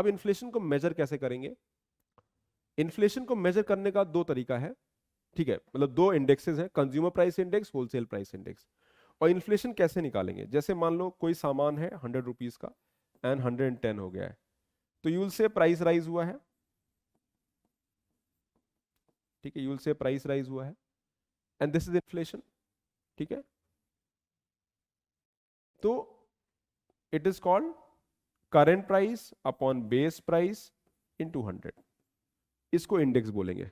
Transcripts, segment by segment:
अब इन्फ्लेशन को मेजर कैसे करेंगे? इन्फ्लेशन को मेजर करने का दो तरीका है, ठीक है, मतलब दो इंडेक्सेस हैं, consumer price index, wholesale price index. और इन्फ्लेशन कैसे निकालेंगे? जैसे मान लो कोई सामान है 100 रुपीज का एंड 110 हो गया है, तो यूल से प्राइस राइज हुआ है, ठीक है, यूल से प्राइस राइज हुआ है एंड दिस इज इन्फ्लेशन, ठीक है। तो it is called current price upon base price into 100, इसको इंडेक्स बोलेंगे,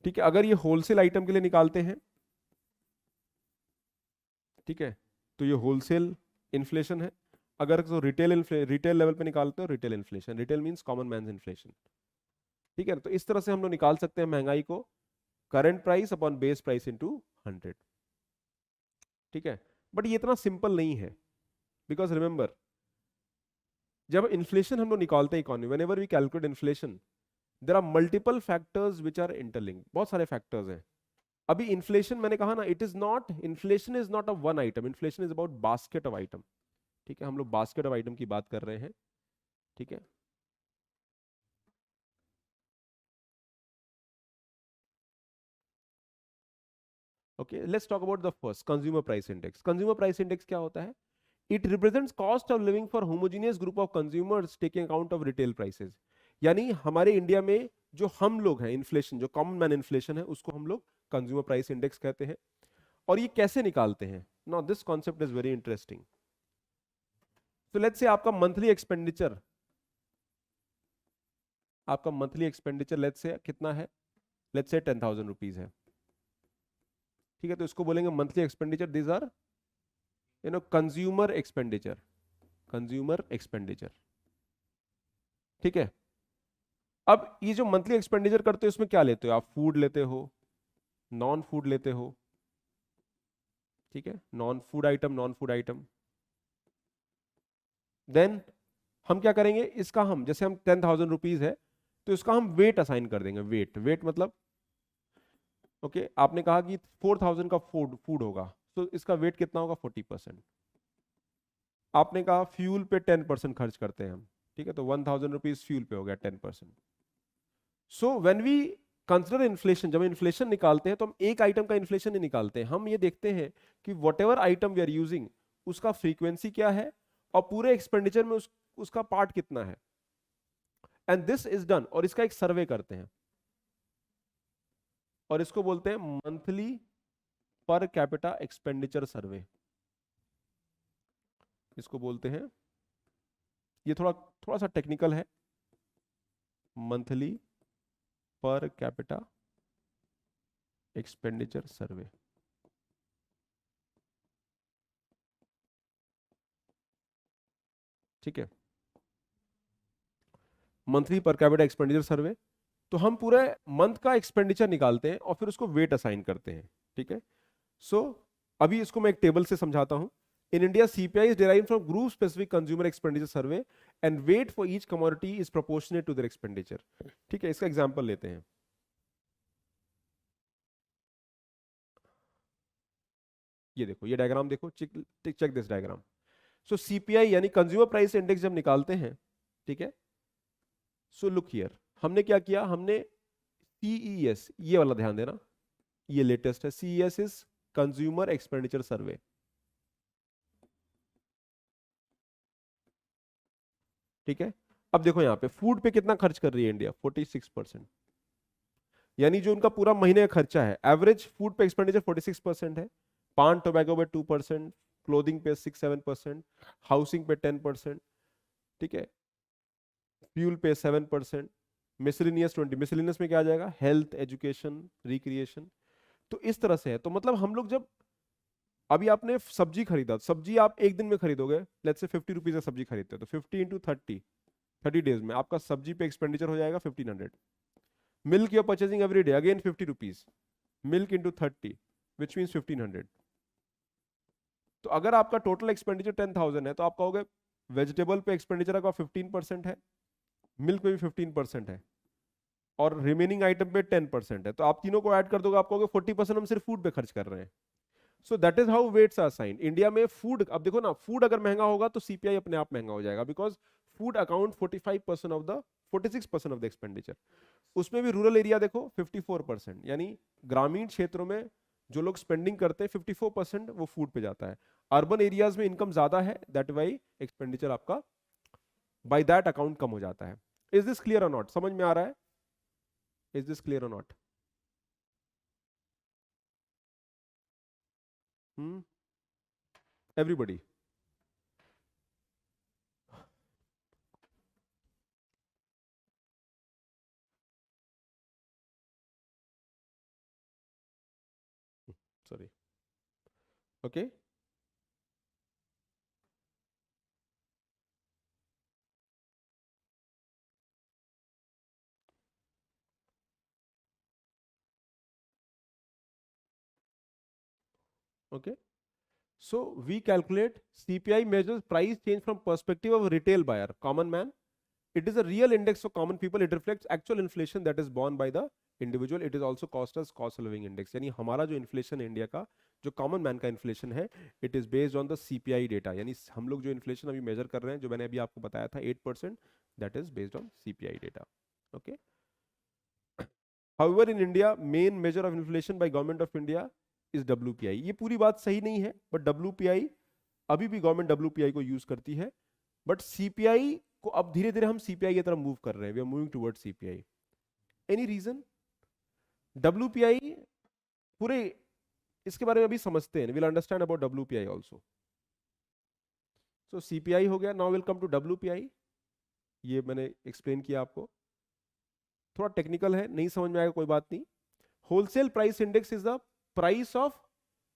ठीक है। अगर ये होलसेल आइटम के लिए निकालते हैं, ठीक है, तो ये होलसेल इन्फ्लेशन है। अगर तो रिटेल लेवल पे निकालते हो, retail inflation, retail means common man inflation, ठीक है। तो इस तरह से हम लोग निकाल सकते हैं महंगाई को, current price upon base price into 100, ठीक है। बट ये इतना सिंपल नहीं है, बिकॉज रिमेंबर जब इन्फ्लेशन हम लोग निकालते हैं economy, whenever we calculate inflation, there are multiple factors which are interlinked, बहुत सारे फैक्टर्स हैं। अभी इन्फ्लेशन मैंने कहा ना, inflation is not a one item, inflation is about basket of item, ठीक है। हम लोग बास्केट ऑफ आइटम की बात कर रहे हैं, ठीक है। Okay, let's talk about the first, consumer price index. Consumer price index क्या होता है? It represents cost of living for homogeneous group of consumers taking account of retail prices. यानी हमारे इंडिया में जो हम लोग हैं, इन्फ्लेशन जो कॉमन मैन इन्फ्लेशन है, उसको हम लोग कंज्यूमर प्राइस इंडेक्स कहते हैं। और ये कैसे निकालते हैं? Now this concept is very interesting. तो लेट्स से आपका मंथली एक्सपेंडिचर, लेट्स से कितना है? लेट्स से 10,000 रुपीज है, ठीक है। तो इसको बोलेंगे monthly expenditure, these are consumer expenditure, ठीक है। अब ये जो मंथली एक्सपेंडिचर करते हो, इसमें क्या लेते हो आप? फूड लेते हो, नॉन फूड लेते हो, ठीक है, नॉन फूड आइटम। देन हम क्या करेंगे, इसका हम जैसे हम 10,000 रुपीज है, तो इसका हम वेट असाइन कर देंगे। वेट मतलब ओके, आपने कहा कि 4,000 का फूड होगा, तो इसका वेट कितना होगा? 40%। आपने कहा फ्यूल पे 10% खर्च करते हैं हम, ठीक है, तो 1,000 रुपीज फ्यूल पे हो गया 10%। So when we consider inflation, जब इन्फ्लेशन निकालते हैं तो हम एक आइटम का इन्फ्लेशन नहीं निकालते हैं, हम ये देखते हैं कि whatever item we are using, उसका फ्रीक्वेंसी क्या है और पूरे एक्सपेंडिचर में उसका पार्ट कितना है, एंड दिस इज डन। और इसका एक सर्वे करते हैं और इसको बोलते हैं मंथली पर कैपिटा एक्सपेंडिचर सर्वे, इसको बोलते हैं, ये थोड़ा थोड़ा सा टेक्निकल है, मंथली पर कैपिटा एक्सपेंडिचर सर्वे, ठीक है, मंथली पर कैपिटा एक्सपेंडिचर सर्वे। तो हम पूरे मंथ का एक्सपेंडिचर निकालते हैं और फिर उसको वेट असाइन करते हैं, ठीक है। सो अभी इसको मैं एक टेबल से समझाता हूं। In India CPI is derived from group specific consumer expenditure survey and weight for each commodity is proportionate to their expenditure, ठीक है। इसका एग्जांपल लेते हैं, ये देखो, ये डायग्राम देखो, check this diagram. So CPI यानी कंज्यूमर प्राइस इंडेक्स जब निकालते हैं, ठीक है, सो लुक हियर, हमने क्या किया, हमने सीईएस, ये वाला ध्यान देना, ये लेटेस्ट है, सीईएस इज कंज्यूमर एक्सपेंडिचर सर्वे, ठीक है। अब देखो यहां पे फूड पे कितना खर्च कर रही है इंडिया? 46%, यानी जो उनका पूरा महीने का खर्चा है, एवरेज फूड पे एक्सपेंडिचर 46% है। पान टोबैको पे 2%, क्लोथिंग पे 6-7%, हाउसिंग पे 10%, ठीक है, फ्यूल पे 7%, मिसलिनियस 20, मिसलिनियस में क्या आ जाएगा? Health, education, recreation. तो इस तरह से है। तो मतलब हम लोग जब अभी आपने सब्जी खरीदा, सब्जी आप एक दिन में खरीदोगे, लेट्स से 50 रुपीज का सब्जी खरीदते हो, तो 50 इंटू 30 डेज में आपका सब्जी पे एक्सपेंडिचर हो जाएगा 1500। Milk your purchasing every day, again 50 rupees, milk into 30 which means 1500। तो अगर आपका टोटल एक्सपेंडिचर 10,000 है, तो आप कहोगे वेजिटेबल पे एक्सपेंडिचर आपका 15% है, मिल्क पे भी 15% है, और रिमेनिंग आइटम पे 10% है। तो आप तीनों को ऐड कर दोगे, आप कहोगे 40% हम सिर्फ फूड पे खर्च कर रहे हैं। So that is how weights are assigned. India में फूड, अब देखो ना, फूड अगर महंगा होगा तो सीपीआई अपने आप महंगा हो जाएगा, because food account 46% of the expenditure. उसमें भी रूरल एरिया देखो 54%, यानी ग्रामीण क्षेत्रों में जो लोग स्पेंडिंग करते हैं 54% वो फूड पे जाता है। अर्बन एरियाज में इनकम ज्यादा है, दैट वाई एक्सपेंडिचर आपका बाय दैट अकाउंट कम हो जाता है। इज दिस क्लियर और नॉट? समझ में आ रहा है? इज दिस क्लियर और not? Everybody? Sorry, okay. Okay, so we calculate CPI measures price change from perspective of retail buyer, common man. It is a real index for common people. It reflects actual inflation that is borne by the individual. It is also cost as cost of living index. यानी हमारा जो inflation है India का, जो common man का inflation है, it is based on the CPI data. यानी हम लोग जो इन्फ्लेशन अभी मेजर कर रहे हैं, जो मैंने अभी आपको बताया था 8%, that is based on CPI data. Okay. However, in India, main measure of inflation by government of India is WPI. ये पूरी बात सही नहीं है, but WPI अभी भी गवर्नमेंट WPI को यूज करती है, बट CPI को अब धीरे धीरे हम CPI की तरफ मूव कर रहे हैं। We are moving toward CPI। Any reason? WPI पूरे इसके बारे में अभी समझते हैं, will understand about WPI also. So CPI हो गया, now will come to WPI। ये मैंने एक्सप्लेन किया आपको, थोड़ा टेक्निकल है, नहीं समझ में आएगा कोई बात नहीं। Wholesale price index is the price of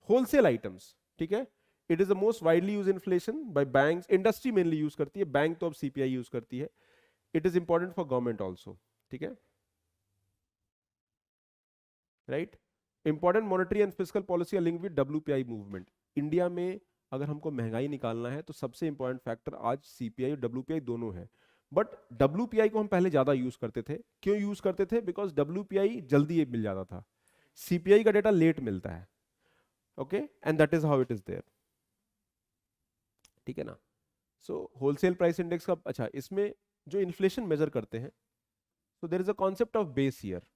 wholesale items, ठीक है। It is the most widely use inflation bye banks, industry mainly use करती है, बैंक तो अब सीपीआई यूज करती है। It is important for government also, ठीक है, right. Important monetary and fiscal policy link with WPI movement. India में अगर हमको महंगाई निकालना है तो सबसे इंपॉर्टेंट फैक्टर आज सीपीआई और WPI दोनों है। बट WPI को हम पहले ज्यादा यूज करते थे। क्यों यूज करते थे? बिकॉज WPI जल्दी मिल जाता था, सीपीआई का डेटा लेट मिलता है। Okay, and that is how it is there, ठीक है ना। सो होलसेल प्राइस इंडेक्स का, अच्छा, इसमें जो इन्फ्लेशन मेजर करते हैं, so there is a concept of base year.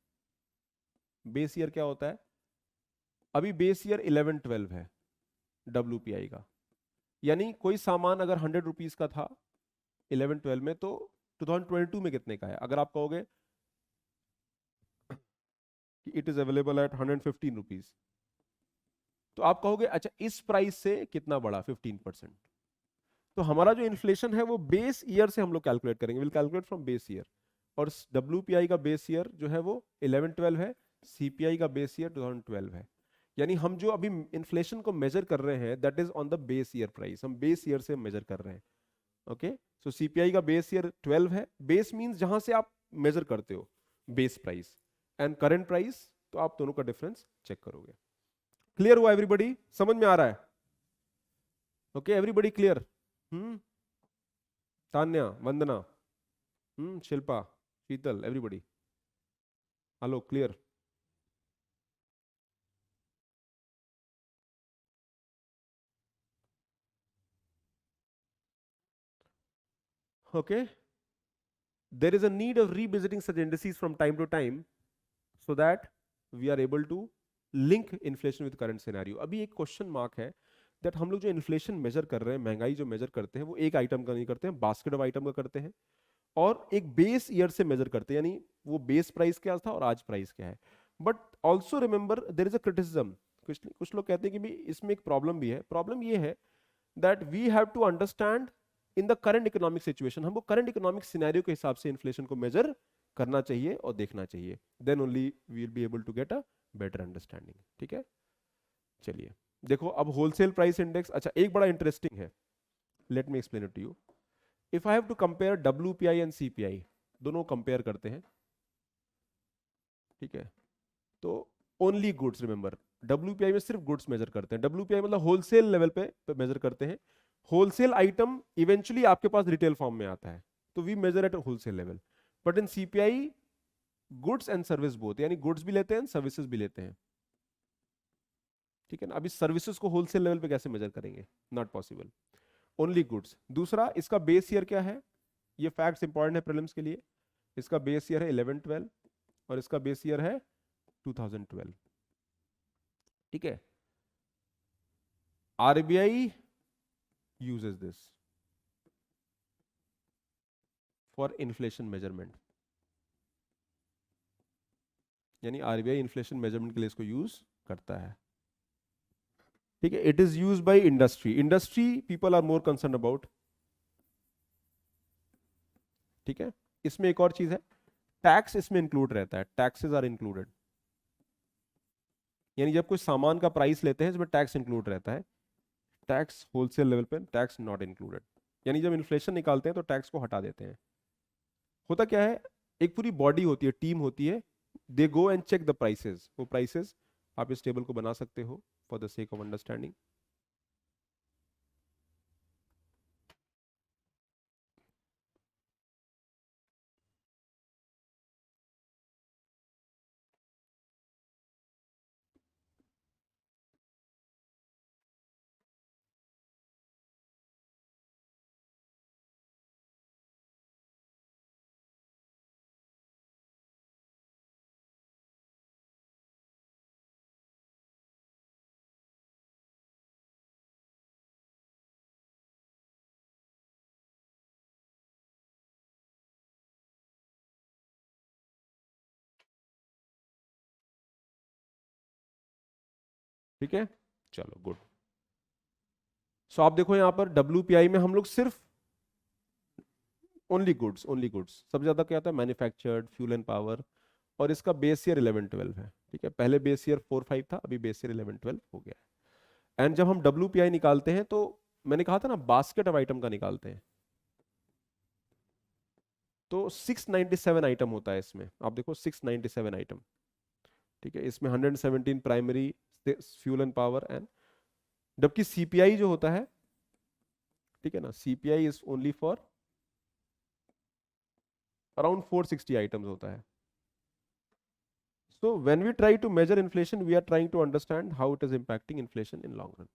Base year क्या होता है? अभी बेस ईयर 11-12 है WPI का, यानी कोई सामान अगर 100 रुपीज का था 11-12 में, तो 2022 में कितने का है? अगर आप कहोगे कि it is available at 115 rupees, तो आप कहोगे अच्छा इस प्राइस से कितना बढ़ा? 15%। तो हमारा जो इन्फ्लेशन है वो बेस ईयर से हम लोग कैलकुलेट करेंगे, will calculate from base year. और WPI का बेस ईयर जो है वो 11-12 है, CPI का बेस ईयर 2012 है। यानी हम जो अभी इन्फ्लेशन को मेजर कर रहे हैं that is on the base year price, हम बेस ईयर से मेजर कर रहे हैं। ओके, सो CPI का बेस ईयर 12 है। बेस मींस जहां से आप मेजर करते हो base price, and current price, तो आप दोनों का डिफरेंस चेक करोगे। क्लियर हुआ एवरीबॉडी? समझ में आ रहा है? Okay, everybody clear? Tanya, Vandana, Shilpa, Sheetal, everybody, hello, clear? Okay, there is a need of revisiting such indices from time to time so that we are able to link inflation with current scenario। अभी एक question mark है that हम लोग जो inflation major कर रहे हैं, महंगाई जो मेजर करते हैं, वो एक आइटम का नहीं करते हैं, बास्केट ऑफ आइटम का करते हैं, और एक बेस ईयर से मेजर करते हैं, यानी वो बेस प्राइस क्या था और आज प्राइस क्या है। But also remember there is a criticism, कुछ लोग कहते हैं कि भी इसमें एक प्रॉब्लम भी है। प्रॉब्लम ये है that we have to understand in the current economic situation, हमको करंट इकोनॉमिक सिनेरियो के हिसाब से इन्फ्लेशन को मेजर करना चाहिए और देखना चाहिए, then only we will be able to get a better understanding, ठीक है। चलिए देखो अब होलसेल प्राइस इंडेक्स, अच्छा एक बड़ा इंटरेस्टिंग है, let me explain it to you. If I have to compare WPI and CPI, दोनों कंपेयर करते हैं, ठीक है, तो ओनली गुड्स, रिमेंबर WPI में सिर्फ गुड्स मेजर करते हैं। WPI मतलब होलसेल लेवल पे मेजर करते हैं, होलसेल आइटम इवेंचुअली आपके पास रिटेल फॉर्म में आता है, तो we measure at wholesale level. But in CPI goods and service both, यानी गुड्स भी लेते हैं सर्विसेज भी लेते हैं, ठीक है ना। अभी सर्विसेज को होलसेल लेवल पे कैसे मेजर करेंगे? Not possible, only goods. दूसरा, इसका बेस ईयर क्या है? ये फैक्ट्स इंपॉर्टेंट है प्रीलिम्स के लिए। इसका बेस ईयर है 11-12 और इसका बेस ईयर है 2012। ठीक है, RBI uses this for inflation measurement, यानी आरबीआई इन्फ्लेशन मेजरमेंट के लिए इसको यूज करता है। ठीक है, it is use by industry, industry people are more concern about. ठीक है, इसमें एक और चीज है, टैक्स इसमें इंक्लूड रहता है, टैक्सेस आर इंक्लूडेड, यानी जब कोई सामान का प्राइस लेते हैं इसमें टैक्स इंक्लूड रहता है, टैक्स होलसेल लेवल पे टैक्स नॉट इंक्लूडेड, यानी जब इन्फ्लेशन निकालते हैं तो टैक्स को हटा देते हैं। होता क्या है, एक पूरी बॉडी होती है, टीम होती है, they go and check the prices, वो प्राइसेस आप इस टेबल को बना सकते हो for the sake of understanding. ठीक है, चलो गुड। सो आप देखो यहां पर WPI में हम लोग सिर्फ ओनली गुड्स, ओनली गुड्स, सबसे ज्यादा क्या आता है मैन्युफैक्चर्ड, फ्यूल एंड पावर, और इसका बेस ईयर 11-12 है। ठीक है, पहले बेस ईयर 4-5 था, अभी बेस ईयर 11-12 हो गया है। एंड जब हम WPI निकालते हैं तो मैंने कहा था ना बास्केट ऑफ आइटम का निकालते हैं, तो 697 आइटम होता है इसमें, आप देखो 697 आइटम। ठीक है, इसमें 117 primary fuel and power and, जबकि सीपीआई जो होता है, ठीक है ना, CPI is only for around 460 items होता है। So when we try to measure inflation, we are trying to understand how it is impacting inflation in long run.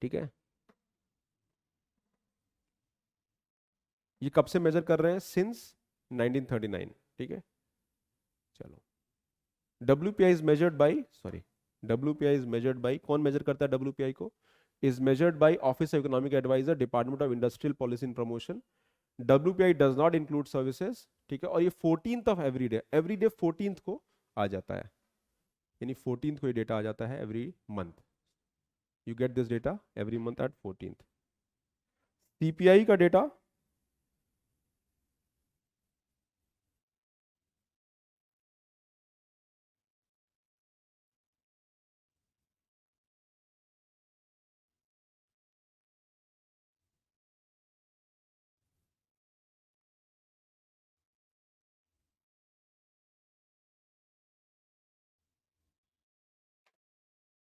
ठीक है, ये कब से मेजर कर रहे हैं, सिंस 1939। ठीक है, चलो WPI is measured by, sorry, WPI is measured by, कौन मेजर करता है WPI को, is measured by Office of Economic Advisor, Department of Industrial Policy and Promotion. WPI does not include services। ठीक है, और ये 14th of every day 14th को आ जाता है, यानी 14th को ये डेटा आ जाता है every month. You get this data every month at 14th। CPI का डेटा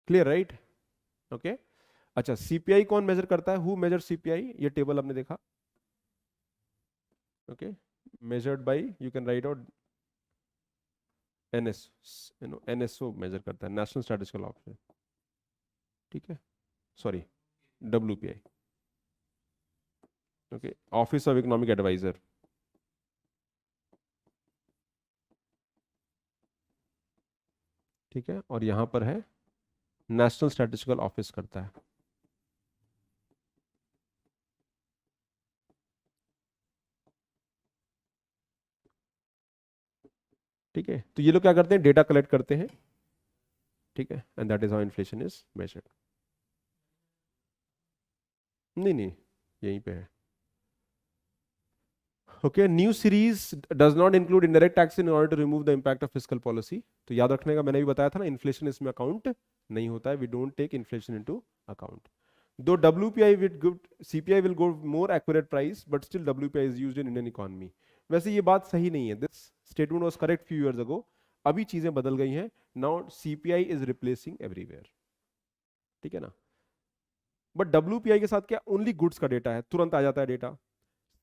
क्लियर, राइट? ओके, अच्छा सीपीआई कौन मेजर करता है, हु मेजर सीपीआई, ये टेबल आपने देखा। Okay, measured by, you can write out NS, NSO measure करता है, नेशनल स्टैटिस्टिकल ऑफिस। ठीक है, sorry, WPI, okay, office of economic adviser. ठीक है, और यहां पर है नेशनल स्टैटिस्टिकल ऑफिस करता है। ठीक है, तो ये लोग क्या करते हैं, डेटा कलेक्ट करते हैं। ठीक है, and that is how inflation is measured. नहीं नहीं, यहीं पे है। Okay, new series does not include indirect tax in order to remove the impact of fiscal policy. तो याद रखने का, मैंने भी बताया था ना, इन्फ्लेशन इसमें अकाउंट नहीं होता है, we don't take inflation into account. Though WPI with good, CPI will go more accurate price, but still WPI is used in Indian economy. वैसे ये बात सही नहीं है, this statement was correct few years ago, अभी चीजें बदल गई हैं, now CPI is replacing everywhere. ठीक है ना, बट WPI के साथ क्या, ओनली गुड्स का डेटा है, तुरंत आ जाता है डेटा।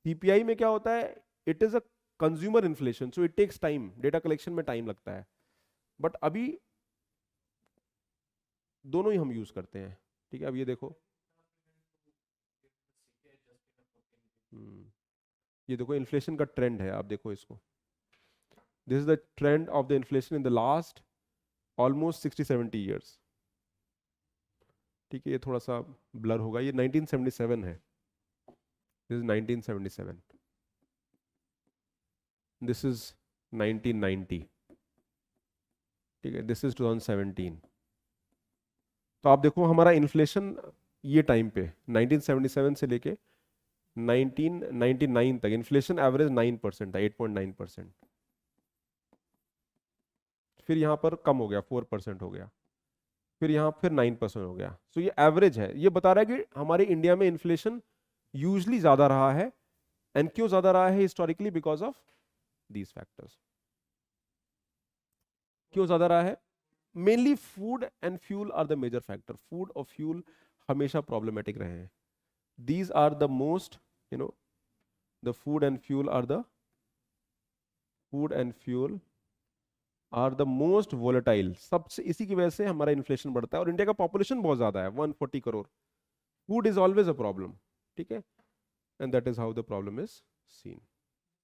सीपीआई में क्या होता है, it is a consumer inflation, so it takes time, data collection में टाइम लगता है, बट अभी दोनों ही हम यूज करते हैं। ठीक है, अब ये देखो, ये देखो इन्फ्लेशन का ट्रेंड है, आप देखो इसको, this is the trend of the inflation in the last almost 60-70 years. ठीक है, ये थोड़ा सा ब्लर होगा, ये 1977 है, दिस इज 1977, दिस इज 1990, ठीक है, दिस इज 2017। तो आप देखो हमारा इन्फ्लेशन ये टाइम पे 1977 से लेके 1999 तक इन्फ्लेशन एवरेज 9% था, 8.9%। फिर यहाँ पर कम हो गया, 4% हो गया, फिर यहाँ फिर 9% हो गया। सो ये एवरेज है, ये बता रहा है कि हमारे इंडिया में इन्फ्लेशन यूजली ज्यादा रहा है। एंड क्यों ज्यादा रहा है historically? Because of these factors. क्यों ज्यादा रहा है? Mainly food and fuel are the major factor. Food और फ्यूल हमेशा प्रॉब्लमेटिक रहे हैं। These are the most, you know, the food and fuel are the most volatile. सबसे इसी की वजह से हमारा इन्फ्लेशन बढ़ता है। और इंडिया का पॉपुलेशन बहुत ज्यादा है, 140 crore. Food is always a problem, ठीक है, and that is how the problem is seen.